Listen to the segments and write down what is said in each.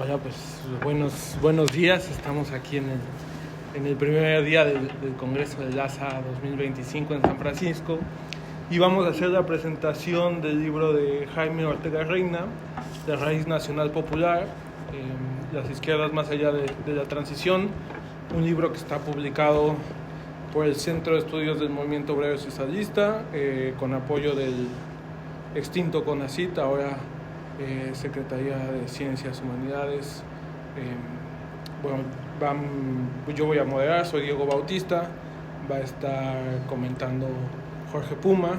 Hola, pues buenos días. Estamos aquí en el primer día del Congreso del LASA 2025 en San Francisco y vamos a hacer la presentación del libro de Jaime Ortega Reina, de Raíz Nacional Popular, Las izquierdas más allá de la transición, un libro que está publicado por el Centro de Estudios del Movimiento Obrero Socialista, con apoyo del extinto CONACYT, ahora Secretaría de Ciencias Humanidades. Yo voy a moderar, soy Diego Bautista, va a estar comentando Jorge Puma,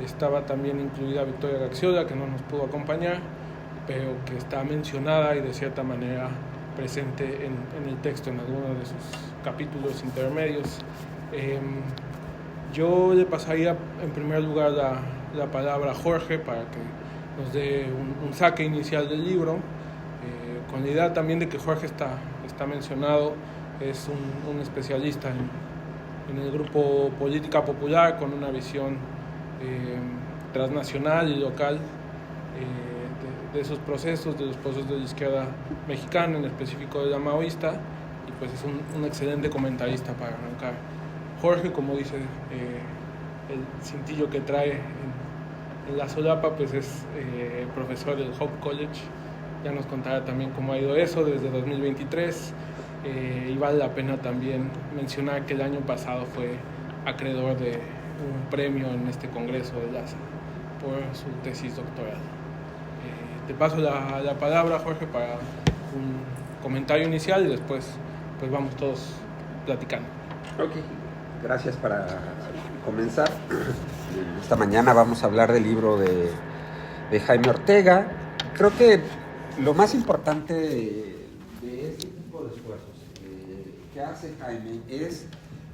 estaba también incluida Victoria Gaxiola, que no nos pudo acompañar, pero que está mencionada y de cierta manera presente en el texto, en algunos de sus capítulos intermedios. Yo le pasaría en primer lugar la palabra a Jorge para que nos dé un saque inicial del libro, con la idea también de que Jorge está mencionado, es un especialista en el grupo Política Popular, con una visión transnacional y local de esos procesos, de los procesos de la izquierda mexicana, en específico de la maoísta, y pues es un excelente comentarista para arrancar. Jorge, como dice el cintillo que trae en la solapa, pues es profesor del Hope College. Ya nos contará también cómo ha ido eso desde 2023, y vale la pena también mencionar que el año pasado fue acreedor de un premio en este congreso de LASA por su tesis doctoral. Te paso la palabra, Jorge, para un comentario inicial y después pues vamos todos platicando. Ok, gracias. Para comenzar, esta mañana vamos a hablar del libro de Jaime Ortega. Creo que lo más importante de este tipo de esfuerzos que hace Jaime es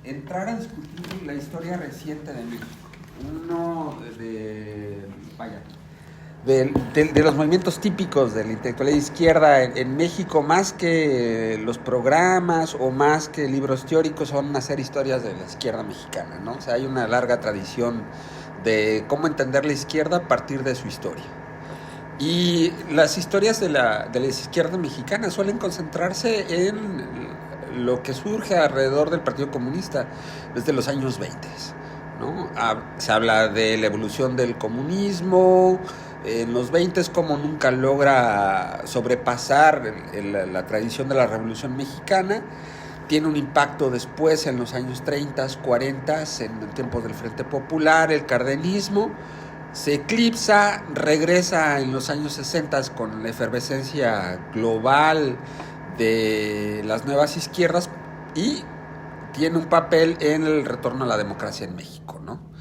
entrar a discutir la historia reciente de México. Uno de los movimientos típicos de la intelectualidad de izquierda en México, más que los programas o más que libros teóricos, son hacer historias de la izquierda mexicana, ¿no? O sea, hay una larga tradición de cómo entender la izquierda a partir de su historia. Y las historias de la izquierda mexicana suelen concentrarse en lo que surge alrededor del Partido Comunista desde los años 20, ¿no? Se habla de la evolución del comunismo en los 20, como nunca logra sobrepasar la tradición de la Revolución Mexicana. Tiene un impacto después en los años 30, 40, en el tiempo del Frente Popular, el cardenismo. Se eclipsa, regresa en los años 60 con la efervescencia global de las nuevas izquierdas y tiene un papel en el retorno a la democracia en México, ¿no?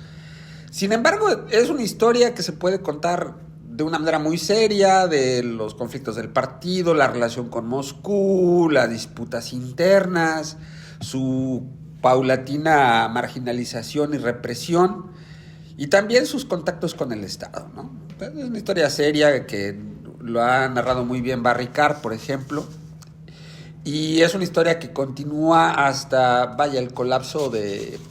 Sin embargo, es una historia que se puede contar de una manera muy seria, de los conflictos del partido, la relación con Moscú, las disputas internas, su paulatina marginalización y represión, y también sus contactos con el Estado, ¿no? Es una historia seria que lo ha narrado muy bien Barry Carr, por ejemplo, y es una historia que continúa hasta, el colapso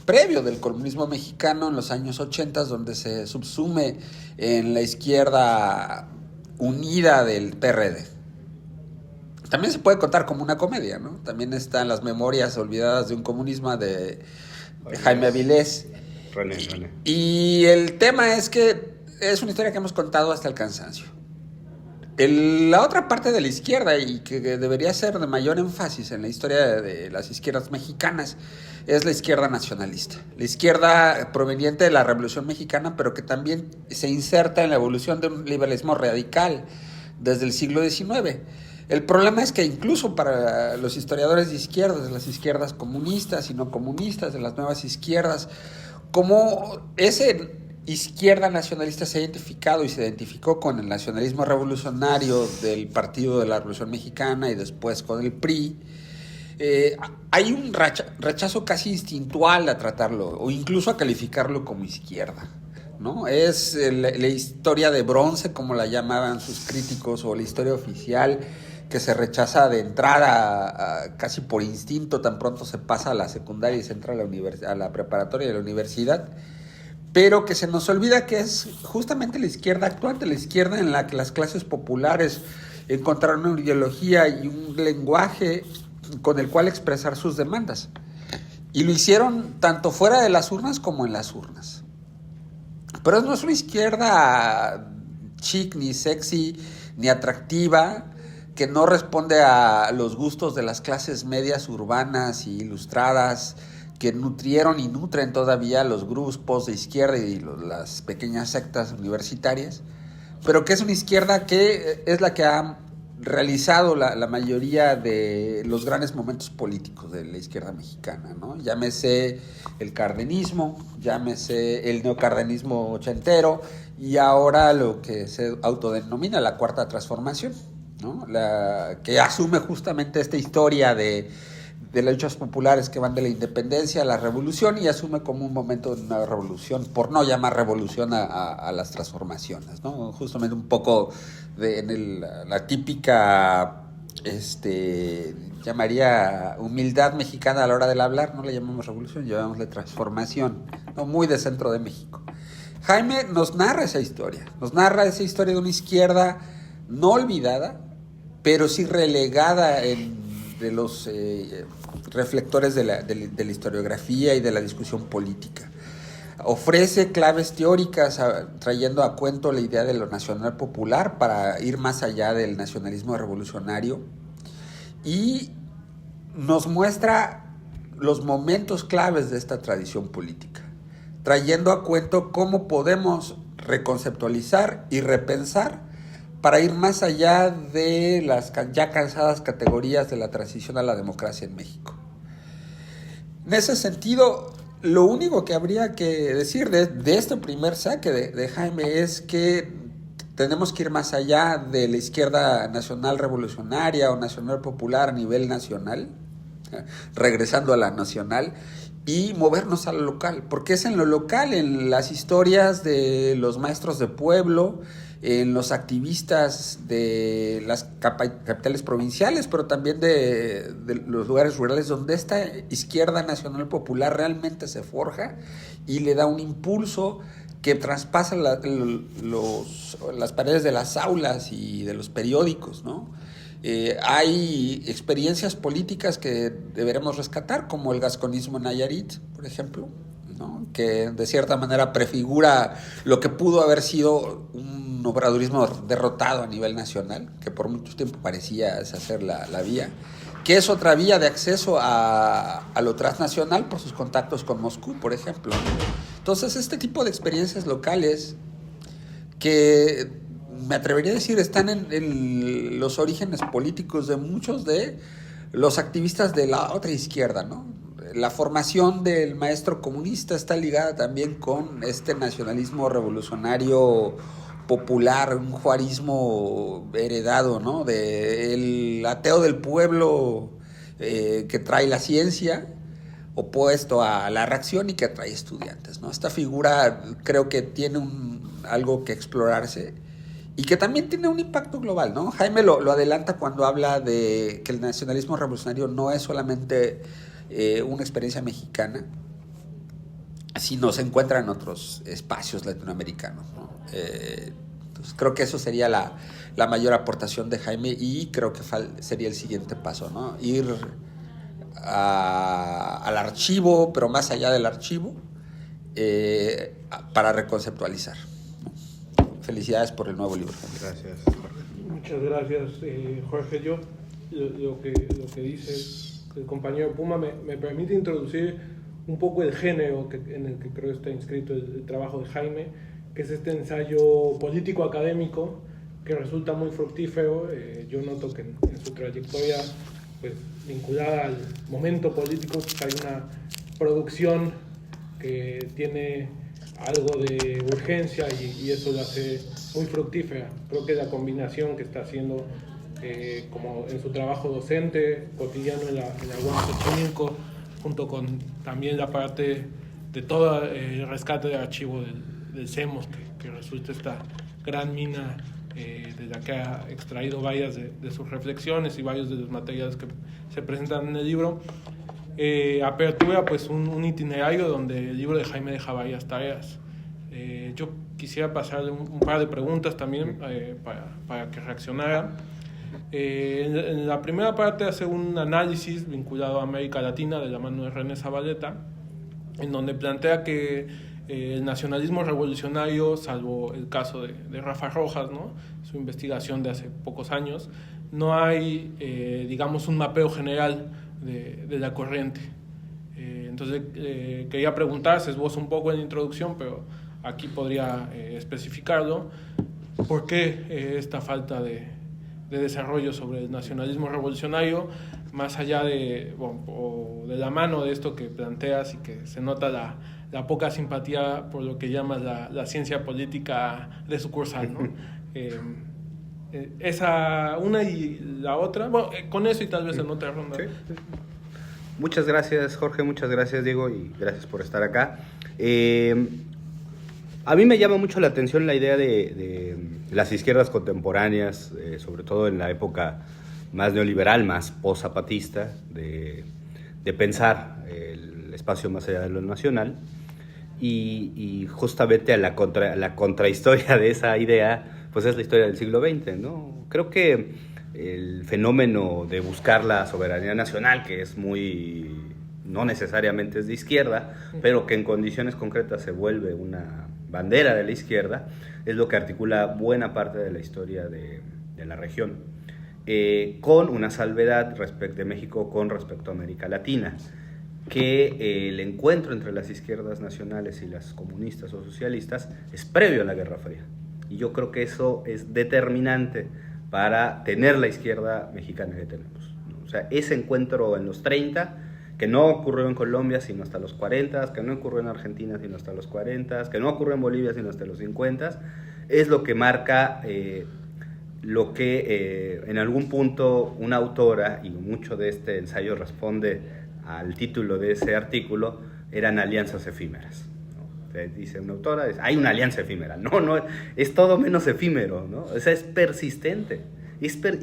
previo del comunismo mexicano en los años 80, donde se subsume en la izquierda unida del PRD. También se puede contar como una comedia, ¿no? También están Las Memorias Olvidadas de un Comunismo de Jaime Avilés. René. Y el tema es que es una historia que hemos contado hasta el cansancio. La otra parte de la izquierda, y que debería ser de mayor énfasis en la historia de las izquierdas mexicanas, es la izquierda nacionalista. La izquierda proveniente de la Revolución Mexicana, pero que también se inserta en la evolución de un liberalismo radical desde el siglo XIX. El problema es que incluso para los historiadores de izquierdas, de las izquierdas comunistas y no comunistas, de las nuevas izquierdas, como ese izquierda nacionalista se ha identificado y se identificó con el nacionalismo revolucionario del Partido de la Revolución Mexicana y después con el PRI, hay un rechazo casi instintual a tratarlo o incluso a calificarlo como izquierda, ¿no? Es la historia de bronce, como la llamaban sus críticos, o la historia oficial, que se rechaza de entrada casi por instinto, tan pronto se pasa a la secundaria y se entra a la preparatoria y a la universidad, pero que se nos olvida que es justamente la izquierda actuante, la izquierda en la que las clases populares encontrar una ideología y un lenguaje con el cual expresar sus demandas. Y lo hicieron tanto fuera de las urnas como en las urnas. Pero no es una izquierda chic, ni sexy, ni atractiva, que no responde a los gustos de las clases medias urbanas y ilustradas que nutrieron y nutren todavía los grupos de izquierda y las pequeñas sectas universitarias, pero que es una izquierda que es la que ha realizado la mayoría de los grandes momentos políticos de la izquierda mexicana, ¿no? Llámese el cardenismo, llámese el neocardenismo ochentero y ahora lo que se autodenomina la Cuarta Transformación, ¿no? Que asume justamente esta historia de las luchas populares que van de la independencia a la revolución y asume como un momento de una revolución, por no llamar revolución a las transformaciones, ¿no? Justamente un poco la típica, llamaría humildad mexicana a la hora del hablar, no le llamamos revolución, llamémosle transformación, ¿no? Muy de centro de México. Jaime nos narra esa historia de una izquierda no olvidada, pero sí relegada de los reflectores de la historiografía y de la discusión política. Ofrece claves teóricas trayendo a cuento la idea de lo nacional popular para ir más allá del nacionalismo revolucionario y nos muestra los momentos claves de esta tradición política, trayendo a cuento cómo podemos reconceptualizar y repensar para ir más allá de las ya cansadas categorías de la transición a la democracia en México. En ese sentido, lo único que habría que decir de este primer saque de Jaime es que tenemos que ir más allá de la izquierda nacional revolucionaria o nacional popular a nivel nacional, regresando a la nacional, y movernos a lo local, porque es en lo local, en las historias de los maestros de pueblo, en los activistas de las capitales provinciales, pero también de los lugares rurales, donde esta izquierda nacional popular realmente se forja y le da un impulso que traspasa las paredes de las aulas y de los periódicos, ¿no? Hay experiencias políticas que deberemos rescatar, como el gasconismo en Nayarit, por ejemplo, ¿no? Que de cierta manera prefigura lo que pudo haber sido un obradorismo derrotado a nivel nacional, que por mucho tiempo parecía hacer la vía, que es otra vía de acceso a lo transnacional por sus contactos con Moscú, por ejemplo. Entonces, este tipo de experiencias locales que me atrevería a decir están en los orígenes políticos de muchos de los activistas de la otra izquierda, ¿no? La formación del maestro comunista está ligada también con este nacionalismo revolucionario popular, un juarismo heredado, ¿no? El ateo del pueblo que trae la ciencia, opuesto a la reacción y que atrae estudiantes, ¿no? Esta figura creo que tiene algo que explorarse y que también tiene un impacto global, ¿no? Jaime lo adelanta cuando habla de que el nacionalismo revolucionario no es solamente una experiencia mexicana, sino se encuentra en otros espacios latinoamericanos, ¿no? Entonces creo que eso sería la mayor aportación de Jaime y creo que sería el siguiente paso, ¿no? Ir al archivo, pero más allá del archivo, para reconceptualizar, ¿no? Felicidades por el nuevo libro. Gracias. Muchas gracias, Jorge. Lo que dice el compañero Puma me permite introducir un poco el género en el que creo está inscrito el trabajo de Jaime, que es este ensayo político-académico que resulta muy fructífero. Yo noto que en su trayectoria, pues, vinculada al momento político, pues hay una producción que tiene algo de urgencia y eso la hace muy fructífera. Creo que la combinación que está haciendo como en su trabajo docente cotidiano en la UAM Xochimilco, junto con también la parte de todo el rescate del archivo del CEMOS, que resulta esta gran mina de la que ha extraído varias de sus reflexiones y varios de los materiales que se presentan en el libro. Apertura pues un itinerario donde el libro de Jaime deja varias tareas. Yo quisiera pasarle un par de preguntas también para que reaccionara. En la primera parte hace un análisis vinculado a América Latina de la mano de René Zabaleta, en donde plantea que el nacionalismo revolucionario, salvo el caso de Rafa Rojas, ¿no?, su investigación de hace pocos años, no hay, digamos, un mapeo general de la corriente. Entonces, quería preguntar, se esboza un poco en la introducción, pero aquí podría especificarlo, ¿por qué esta falta de desarrollo sobre el nacionalismo revolucionario, más allá o de la mano de esto que planteas y que se nota la poca simpatía por lo que llamas la ciencia política de sucursal, ¿no? Esa, una y la otra, bueno, con eso y tal vez en otra ronda. Sí. Muchas gracias, Jorge, muchas gracias, Diego, y gracias por estar acá. A mí me llama mucho la atención la idea de las izquierdas contemporáneas, sobre todo en la época más neoliberal, más post-zapatista, de pensar el espacio más allá de lo nacional. Y justamente a la contrahistoria de esa idea, pues es la historia del siglo XX, ¿no? Creo que el fenómeno de buscar la soberanía nacional, que es no necesariamente es de izquierda, pero que en condiciones concretas se vuelve una bandera de la izquierda, es lo que articula buena parte de la historia de la región, con una salvedad de México con respecto a América Latina, que el encuentro entre las izquierdas nacionales y las comunistas o socialistas es previo a la Guerra Fría, y yo creo que eso es determinante para tener la izquierda mexicana que tenemos, ¿no? O sea, ese encuentro en los 30, que no ocurrió en Colombia sino hasta los 40, que no ocurrió en Argentina sino hasta los 40, que no ocurrió en Bolivia sino hasta los 50, es lo que marca lo que en algún punto una autora, y mucho de este ensayo responde al título de ese artículo, eran alianzas efímeras. Dice una autora, hay una alianza efímera. No, es todo menos efímero, ¿no? O sea, es persistente.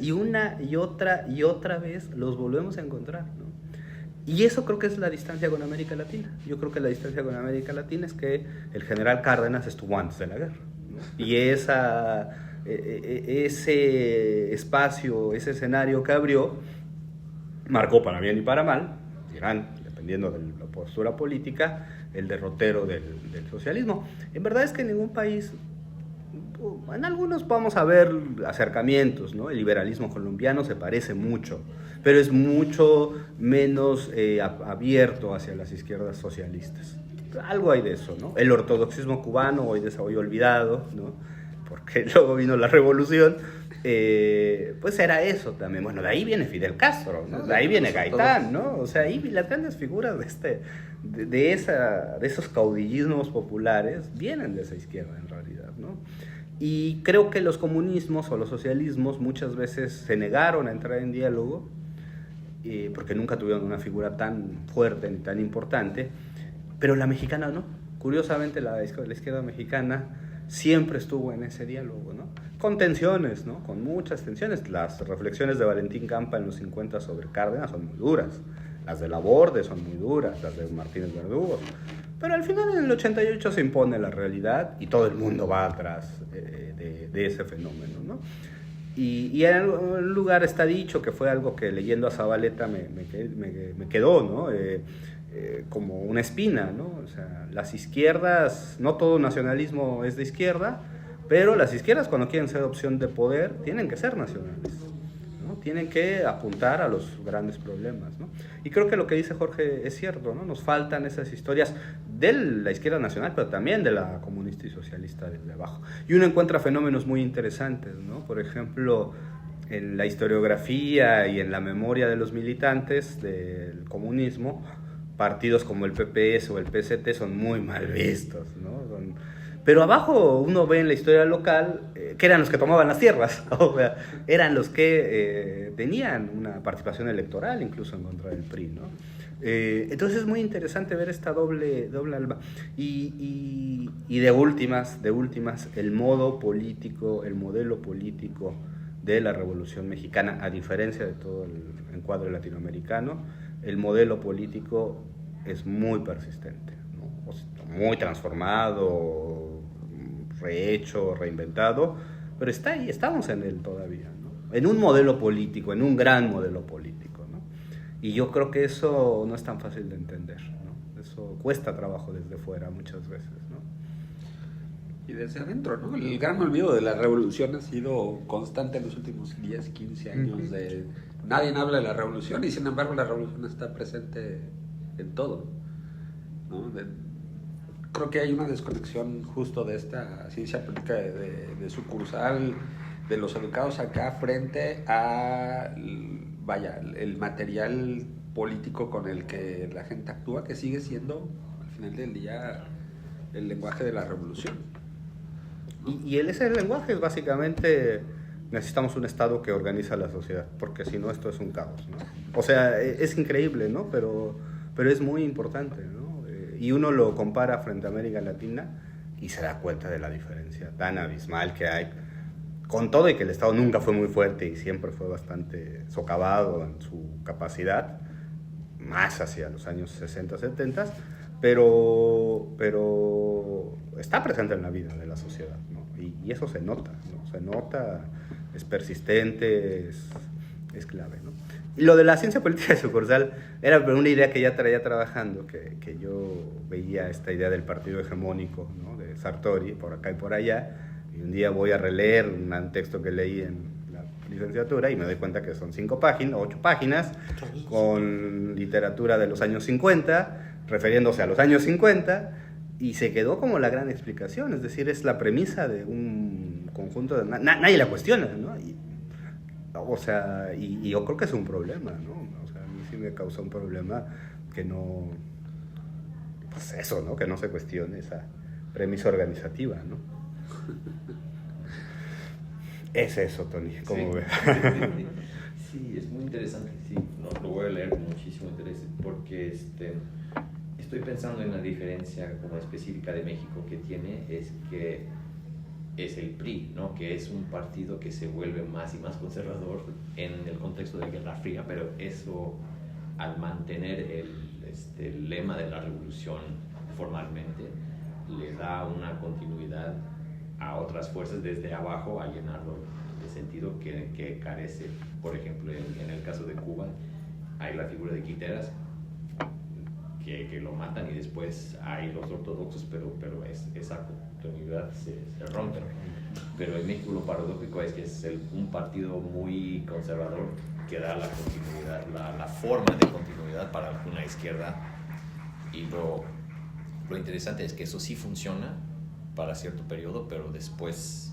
Y una y otra vez los volvemos a encontrar, ¿no? Y eso creo que es la distancia con América Latina. Yo creo que la distancia con América Latina es que el general Cárdenas estuvo antes de la guerra, ¿no? Y ese espacio, ese escenario que abrió, marcó para bien y para mal, dirán, dependiendo de la postura política, el derrotero del socialismo. En verdad es que en ningún país, en algunos vamos a ver acercamientos, ¿no? El liberalismo colombiano se parece mucho, pero es mucho menos abierto hacia las izquierdas socialistas. Algo hay de eso, ¿no? El ortodoxismo cubano, hoy olvidado, ¿no? Porque luego vino la revolución, pues era eso también. Bueno, de ahí viene Fidel Castro, ¿no? De ahí viene Gaitán, ¿no? O sea, ahí las grandes figuras de esos caudillismos populares vienen de esa izquierda en realidad, ¿no? Y creo que los comunismos o los socialismos muchas veces se negaron a entrar en diálogo porque nunca tuvieron una figura tan fuerte ni tan importante, pero la mexicana no. Curiosamente la izquierda mexicana siempre estuvo en ese diálogo, ¿no? Con tensiones, ¿no? Con muchas tensiones. Las reflexiones de Valentín Campa en los 50 sobre Cárdenas son muy duras, las de Laborde son muy duras, las de Martínez Verdugo, pero al final en el 88 se impone la realidad y todo el mundo va atrás de ese fenómeno, ¿no? Y en algún lugar está dicho, que fue algo que leyendo a Zabaleta me quedó, ¿no? Como una espina, ¿no? O sea, las izquierdas, no todo nacionalismo es de izquierda, pero las izquierdas cuando quieren ser opción de poder tienen que ser nacionales, ¿no? Tienen que apuntar a los grandes problemas, ¿no? Y creo que lo que dice Jorge es cierto, ¿no? Nos faltan esas historias de la izquierda nacional, pero también de la comunista y socialista desde abajo. Y uno encuentra fenómenos muy interesantes, ¿no? Por ejemplo, en la historiografía y en la memoria de los militantes del comunismo, partidos como el PPS o el PST son muy mal vistos, ¿no? Pero abajo uno ve en la historia local que eran los que tomaban las tierras, o sea, eran los que tenían una participación electoral incluso en contra del PRI, ¿no? Entonces es muy interesante ver esta doble alba. Y de últimas, el modelo político de la Revolución Mexicana, a diferencia de todo el encuadre latinoamericano, el modelo político es muy persistente, ¿no? O sea, muy transformado, rehecho, reinventado, pero está ahí, estamos en él todavía, ¿no? en un modelo político, en un gran modelo político, ¿no? Y yo creo que eso no es tan fácil de entender, ¿no? Eso cuesta trabajo desde fuera muchas veces, ¿no? Y desde adentro, ¿no? El gran olvido de la revolución ha sido constante en los últimos 10, 15 años. Nadie habla de la revolución y sin embargo la revolución está presente en todo, ¿no? Creo que hay una desconexión justo de esta ciencia política de sucursal de los educados acá frente a, vaya, el material político con el que la gente actúa, que sigue siendo, al final del día, el lenguaje de la revolución. Y ese lenguaje es básicamente, necesitamos un Estado que organiza la sociedad, porque si no esto es un caos, ¿no? O sea, es increíble, ¿no? Pero es muy importante, ¿no? Y uno lo compara frente a América Latina y se da cuenta de la diferencia tan abismal que hay, con todo y que el Estado nunca fue muy fuerte y siempre fue bastante socavado en su capacidad, más hacia los años 60, 70, pero está presente en la vida de la sociedad, ¿no? Y eso se nota, ¿no? Se nota, es persistente, es clave, ¿no? Y lo de la ciencia política de sucursal era una idea que ya traía trabajando, que yo veía esta idea del partido hegemónico, ¿no? De Sartori, por acá y por allá, y un día voy a releer un texto que leí en la licenciatura y me doy cuenta que son 8 páginas, con literatura de los años 50, refiriéndose a los años 50, y se quedó como la gran explicación, es decir, es la premisa de un conjunto de... nadie la cuestiona, ¿no? O sea, y yo creo que es un problema, ¿no? O sea, a mí sí me causa un problema que no... Pues eso, ¿no? Que no se cuestione esa premisa organizativa, ¿no? Es eso, Tony, ¿cómo ves? Sí, es muy interesante, sí, no, lo voy a leer con muchísimo interés, porque estoy pensando en la diferencia como específica de México que tiene, es que es el PRI, ¿no? Que es un partido que se vuelve más y más conservador en el contexto de Guerra Fría, pero eso, al mantener el lema de la revolución formalmente, le da una continuidad a otras fuerzas desde abajo a llenarlo de sentido que carece. Por ejemplo, en el caso de Cuba hay la figura de Guiteras que lo matan, y después hay los ortodoxos, pero esa continuidad se rompe. Pero en México lo paradójico es que es un partido muy conservador que da la continuidad, la forma de continuidad para una izquierda, y lo interesante es que eso sí funciona para cierto periodo, pero después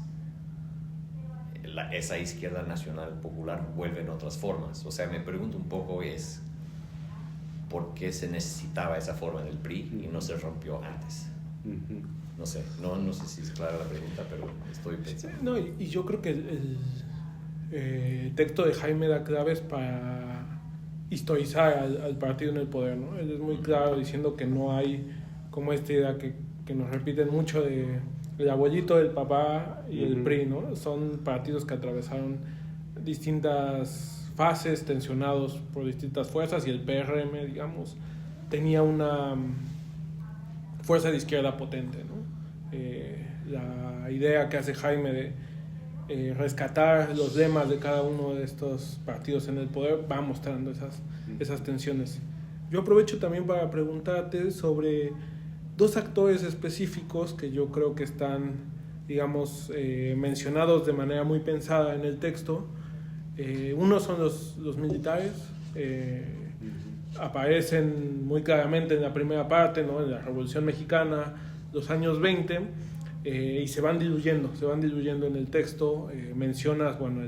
esa izquierda nacional popular vuelve en otras formas. O sea, me pregunto un poco es por qué se necesitaba esa forma del PRI y no se rompió antes. No sé, no sé si es clara la pregunta, pero estoy pensando. No, y yo creo que el texto de Jaime da claves para historizar al partido en el poder, ¿no? Él es muy claro diciendo que no hay como esta idea que nos repiten mucho de el abuelito, el papá y el PRI, ¿no? Son partidos que atravesaron distintas fases, tensionados por distintas fuerzas, y el PRM, digamos, tenía una fuerza de izquierda potente, ¿no? La idea que hace Jaime de rescatar los lemas de cada uno de estos partidos en el poder va mostrando esas tensiones. Yo aprovecho también para preguntarte sobre dos actores específicos que yo creo que están, digamos, mencionados de manera muy pensada en el texto. Uno son los militares, aparecen muy claramente en la primera parte, ¿no? En la Revolución Mexicana, los años 20, y se van diluyendo en el texto. Mencionas, bueno,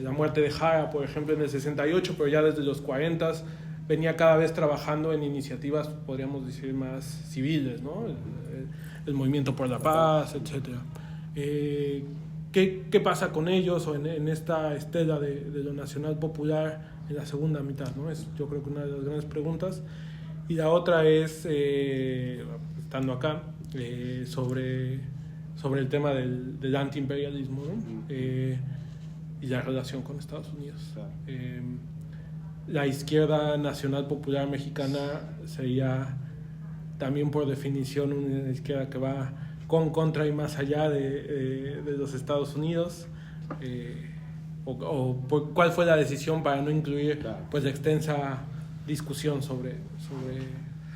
la muerte de Jara, por ejemplo, en el 68, pero ya desde los 40 venía cada vez trabajando en iniciativas, podríamos decir, más civiles, ¿no? El movimiento por la paz, etc. ¿Qué pasa con ellos o en esta estela de lo nacional popular en la segunda mitad, ¿no? Es, yo creo que una de las grandes preguntas. Y la otra es, estando acá, sobre el tema del antiimperialismo, ¿no? Y la relación con Estados Unidos. La izquierda nacional popular mexicana sería también por definición una izquierda que va con, contra y más allá de los Estados Unidos. cuál fue la decisión para no incluir Claro. pues la extensa discusión sobre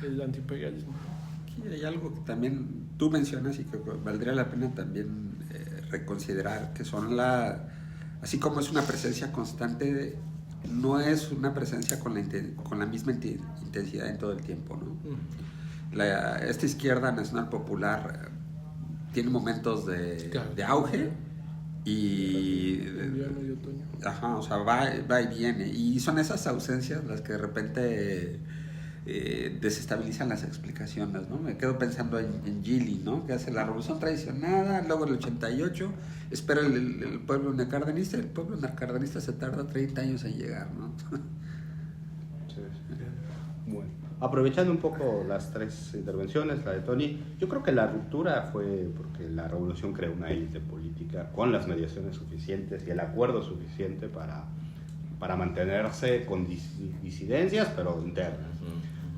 el antiimperialismo. Aquí hay algo que también tú mencionas y que valdría la pena también reconsiderar, que son así como es una presencia constante, no es una presencia con la misma intensidad en todo el tiempo, ¿no? Esta izquierda nacional popular tiene momentos de auge y Invierno y otoño. ajá, o sea, va y viene, y son esas ausencias las que de repente desestabilizan las explicaciones, ¿no? Me quedo pensando en Gili, ¿no? Que hace la revolución traicionada, luego el 88 espera el pueblo neocardenista, el pueblo neocardenista se tarda 30 años en llegar, ¿no? Sí. Bueno, aprovechando un poco las tres intervenciones, la de Tony, yo creo que la ruptura fue porque la revolución creó una élite política con las mediaciones suficientes y el acuerdo suficiente para mantenerse con disidencias, pero internas.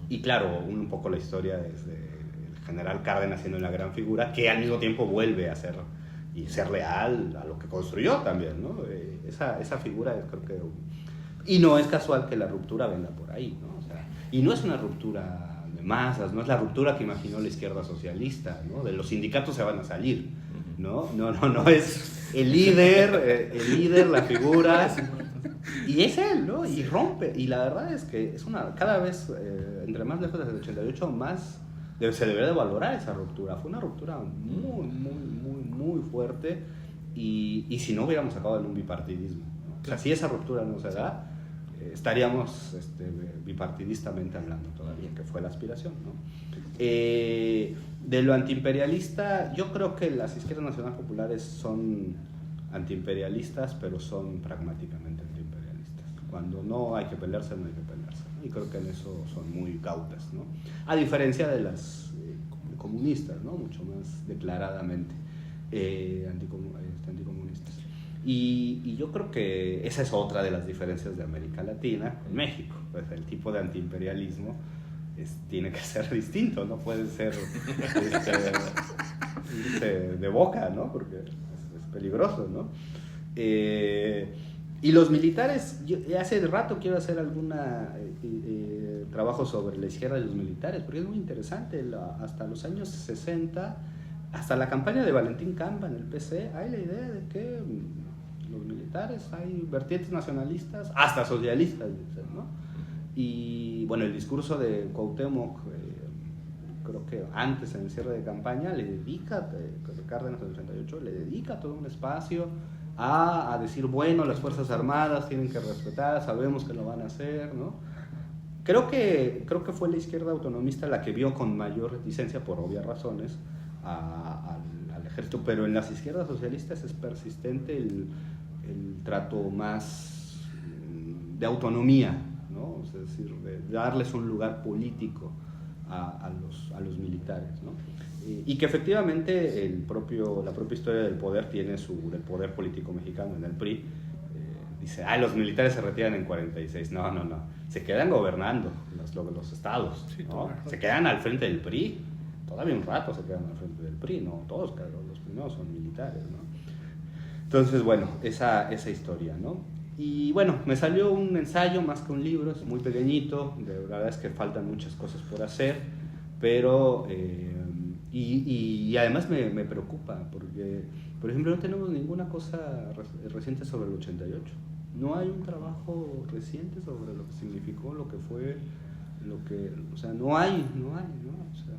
Y claro, un poco la historia es el general Cárdenas siendo una gran figura que al mismo tiempo vuelve a ser y ser leal a lo que construyó también, ¿no? Esa figura creo que... Y no es casual que la ruptura venga por ahí, ¿no? O sea, y no es una ruptura de masas, no es la ruptura que imaginó la izquierda socialista, ¿no? De los sindicatos se van a salir, ¿no? No, es el líder, la figura... Y es él, ¿no? Y rompe. Y la verdad es que es cada vez, entre más lejos del 88, más se debería de valorar esa ruptura. Fue una ruptura muy fuerte. Y si no, hubiéramos acabado en un bipartidismo, ¿no? O sea, si esa ruptura no se da, estaríamos bipartidistamente hablando todavía, que fue la aspiración, ¿no? De lo antiimperialista, yo creo que las izquierdas nacionales populares son antiimperialistas, pero son pragmáticamente antiimperialistas. Cuando no hay que pelearse, no hay que pelearse, ¿no? Y creo que en eso son muy cautas, ¿no? A diferencia de las comunistas, ¿no? Mucho más declaradamente anticomunistas. Y yo creo que esa es otra de las diferencias de América Latina con México. Pues el tipo de antiimperialismo tiene que ser distinto, no puede ser de boca, ¿no? Porque es peligroso, ¿no? Y los militares, yo hace rato quiero hacer algún trabajo sobre la izquierda de los militares, porque es muy interesante. Hasta los años 60, hasta la campaña de Valentín Camba en el PC, hay la idea de que los militares, hay vertientes nacionalistas, hasta socialistas, ¿no? Y bueno, el discurso de Cuauhtémoc, creo que antes en el cierre de campaña, le dedica, Cárdenas en el 88, le dedica todo un espacio a decir, bueno, las Fuerzas Armadas tienen que respetar, sabemos que lo van a hacer, ¿no? Creo que fue la izquierda autonomista la que vio con mayor reticencia, por obvias razones, al ejército, pero en las izquierdas socialistas es persistente el trato más de autonomía, ¿no? Es decir, de darles un lugar político a los militares, ¿no? Y que efectivamente la propia historia del poder tiene el poder político mexicano en el PRI. Dice, los militares se retiran en 46. No. Se quedan gobernando los estados, ¿no? Se quedan al frente del PRI. Todavía un rato se quedan al frente del PRI, no todos, claro, los primeros son militares, ¿no? Entonces, bueno, esa historia, ¿no? Y bueno, me salió un ensayo más que un libro, es muy pequeñito, la verdad es que faltan muchas cosas por hacer, pero... Y además me preocupa, porque, por ejemplo, no tenemos ninguna cosa reciente sobre el 88. No hay un trabajo reciente sobre lo que significó, lo que fue, o sea, no hay, ¿no? O sea,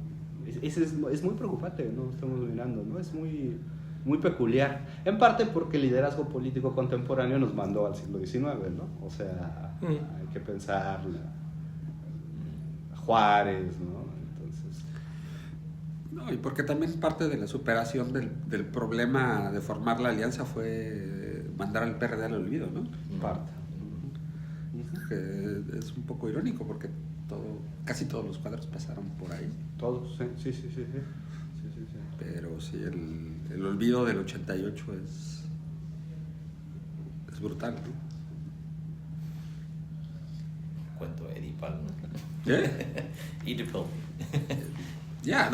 es muy preocupante, ¿no? Estamos mirando, ¿no? Es muy peculiar. En parte porque el liderazgo político contemporáneo nos mandó al siglo XIX, ¿no? O sea, hay que pensar a Juárez, ¿no? No, y porque también parte de la superación del problema de formar la alianza fue mandar al PRD al olvido, ¿no? Parte. Que es un poco irónico porque casi todos los cuadros pasaron por ahí. Todos, sí. Pero sí, el olvido del 88 es brutal, ¿no? Cuento Edipal, ¿no? ¿Qué? Edipal. Yeah,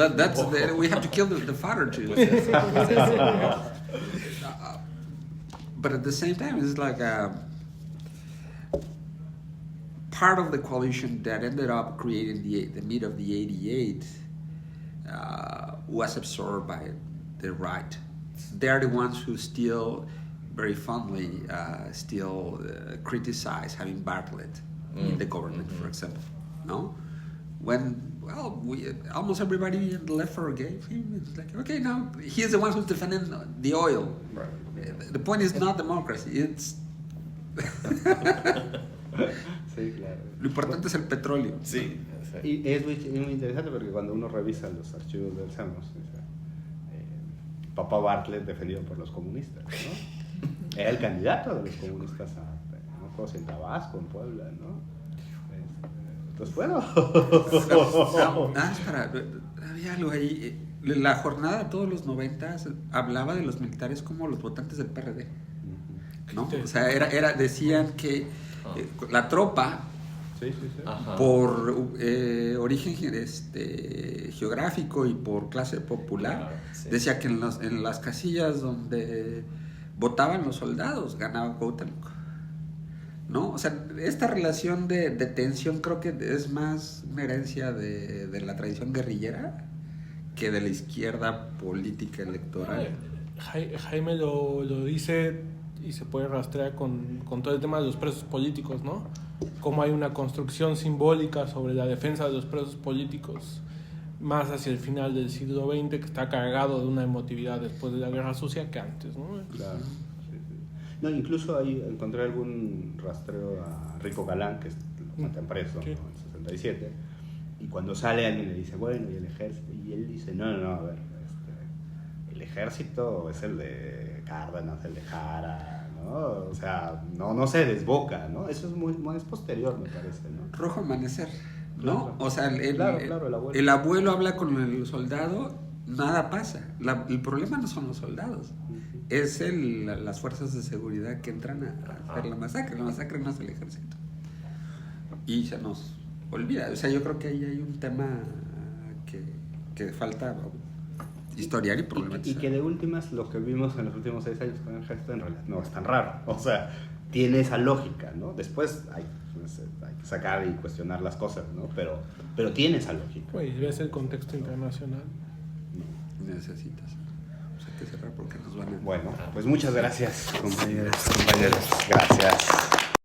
we have to kill the fodder too. But at the same time, it's like part of the coalition that ended up creating the meat of the 88 was absorbed by the right. They're the ones who still very fondly criticize having Bartlett in the government, for example. No? When, almost everybody on the left forgave him. It's like, okay, now he's the one who's defending the oil. Right. The point is not democracy, it's... Sí, claro. Lo importante es el petróleo. Sí. Y es muy interesante porque cuando uno revisa los archivos del SEMOS, papá Bartlett defendido por los comunistas, ¿no? Era el candidato de los comunistas no sé, en Tabasco, en Puebla, ¿no? Entonces, bueno. Espera, había algo ahí. La jornada de todos los 90 hablaba de los militares como los votantes del PRD, ¿no? O sea, decían que la tropa, Sí. por origen geográfico y por clase popular, Claro, sí. decía que en las casillas donde votaban los soldados ganaba Cuauhtémoc, ¿no? O sea, esta relación de tensión creo que es más una herencia de la tradición guerrillera que de la izquierda política electoral. Jaime lo dice y se puede rastrear con todo el tema de los presos políticos, ¿no? Cómo hay una construcción simbólica sobre la defensa de los presos políticos más hacia el final del siglo XX, que está cargado de una emotividad después de la Guerra Sucia que antes, ¿no? Claro. Sí. No, incluso ahí encontré algún rastreo a Rico Galán, que lo matan preso, ¿no? En el 67, y cuando sale alguien le dice, bueno, ¿y el ejército? Y él dice, no, a ver, el ejército es el de Cárdenas, el de Jara, ¿no? O sea, no se desboca, ¿no? Eso es muy posterior, me parece, ¿no? Rojo Amanecer, ¿no? Claro. O sea, Claro, el abuelo habla con el soldado, nada pasa. El problema no son los soldados, es las fuerzas de seguridad que entran a hacer la masacre. La masacre no es el ejército. Y se nos olvida. O sea, yo creo que ahí hay un tema que falta historiar y problematizar. Y que de últimas, lo que vimos en los últimos 6 años con el ejército en realidad no es tan raro. O sea, tiene esa lógica, ¿no? Después hay que sacar y cuestionar las cosas, ¿no? Pero tiene esa lógica. Pues ves el contexto internacional. Necesitas. O sea, hay que cerrar porque nos van a... Bueno, pues muchas gracias, compañeros. Gracias.